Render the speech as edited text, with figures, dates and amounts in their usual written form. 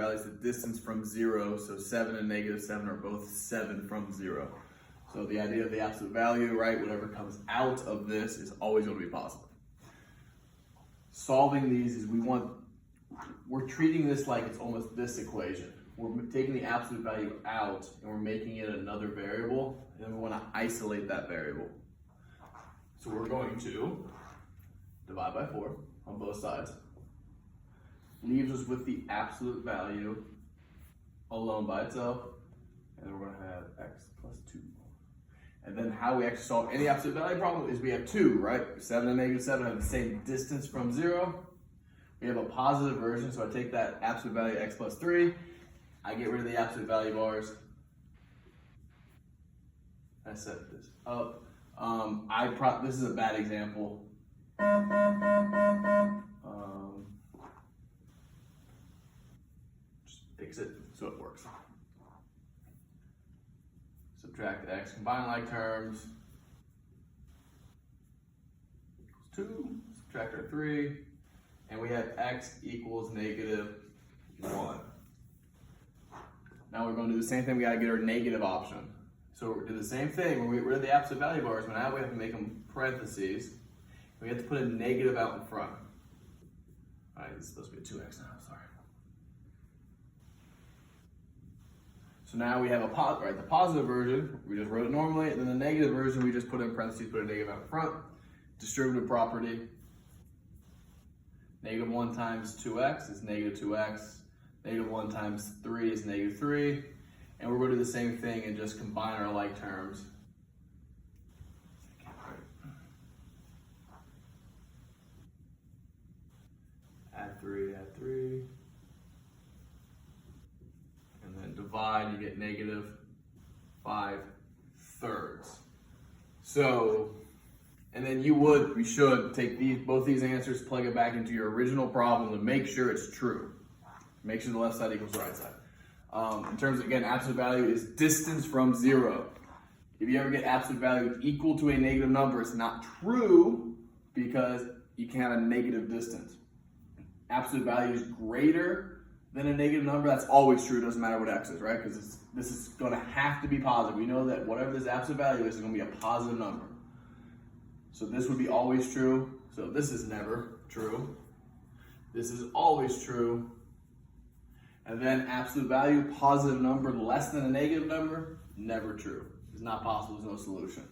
value is the distance from 0. So 7 and -7 are both 7 from 0. So the idea of the absolute value, right, whatever comes out of this is always going to be positive. Solving these is we're treating this like it's almost this equation. We're taking the absolute value out and we're making it another variable, and then we want to isolate that variable. So we're going to divide by 4 on both sides. Leaves us with the absolute value alone by itself, and then we're going to have x plus 2. And then how we actually solve any absolute value problem is we have 2, right? 7 and -7 have the same distance from 0. We have a positive version, so I take that absolute value x plus 3. I get rid of the absolute value bars. I set this up. This is a bad example. Just fix it so it works. Subtract x, combine like terms. Equals 2. Subtract our 3. And we have x equals -1. Now we're going to do the same thing. We got to get our negative option. So we're do the same thing. We get rid of the absolute value bars, but now we have to make them parentheses. We have to put a negative out in front. All right, this is supposed to be a 2x now. Sorry. So now we have the positive version. We just wrote it normally, and then the negative version we just put in parentheses, put a negative out in front. Distributive property. -1 times 2x is -2x. -1 times 3 is -3. And we're going to do the same thing and just combine our like terms. Add 3, and then divide, you get -5/3. So, and then we should take both these answers, plug it back into your original problem to make sure it's true. Make sure the left side equals the right side. In terms of, again, absolute value is distance from 0. If you ever get absolute value equal to a negative number, it's not true because you can't have a negative distance. Absolute value is greater than a negative number. That's always true. It doesn't matter what x is, right? Because this is going to have to be positive. We know that whatever this absolute value is going to be a positive number. So this would be always true. So this is never true. This is always true. And then absolute value, positive number less than a negative number, never true. It's not possible, there's no solution.